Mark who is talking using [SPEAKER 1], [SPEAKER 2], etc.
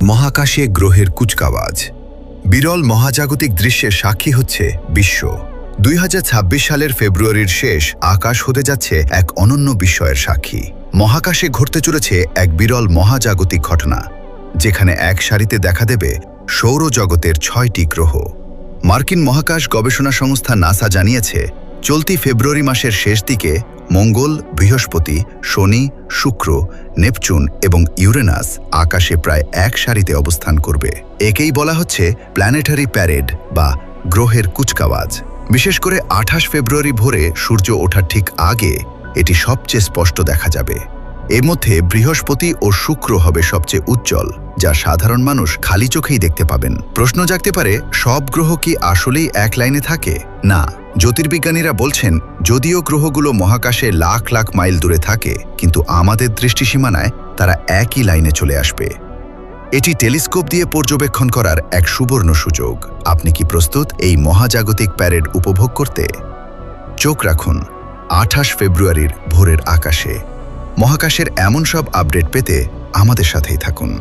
[SPEAKER 1] মহাকাশে গ্রহের কুচকাওয়াজ। বিরল মহাজাগতিক দৃশ্যের সাক্ষী হচ্ছে বিশ্ব। 2026 সালের ফেব্রুয়ারির শেষ আকাশ হতে যাচ্ছে এক অনন্য বিস্ময়ের সাক্ষী। মহাকাশে ঘটতে চলেছে এক বিরল মহাজাগতিক ঘটনা, যেখানে এক সারিতে দেখা দেবে সৌরজগতের 6টি গ্রহ। মার্কিন মহাকাশ গবেষণা সংস্থা নাসা জানিয়েছে, চলতি ফেব্রুয়ারি মাসের শেষ দিকে মঙ্গল, বৃহস্পতি, শনি, শুক্র, নেপচুন এবং ইউরেনাস আকাশে প্রায় এক সারিতে অবস্থান করবে। একেই বলা হচ্ছে প্ল্যানেটারি প্যারেড বা গ্রহের কুচকাওয়াজ। বিশেষ করে 28 ফেব্রুয়ারি ভোরে সূর্য ওঠার ঠিক আগে এটি সবচেয়ে স্পষ্ট দেখা যাবে। এর মধ্যে বৃহস্পতি ও শুক্র হবে সবচেয়ে উজ্জ্বল, যা সাধারণ মানুষ খালি চোখেই দেখতে পাবেন। প্রশ্ন জাগতে পারে, সব গ্রহ কি আসলেই এক লাইনে থাকে? না, জ্যোতির্বিজ্ঞানীরা বলছেন, যদিও গ্রহগুলো মহাকাশে লাখ লাখ মাইল দূরে থাকে, কিন্তু আমাদের দৃষ্টিসীমানায় তারা একই লাইনে চলে আসবে। এটি টেলিস্কোপ দিয়ে পর্যবেক্ষণ করার এক সুবর্ণ সুযোগ। আপনি কি প্রস্তুত এই মহাজাগতিক প্যারেড উপভোগ করতে? চোখ রাখুন 28 ফেব্রুয়ারির ভোরের আকাশে। মহাকাশের এমন সব আপডেট পেতে আমাদের সাথেই থাকুন।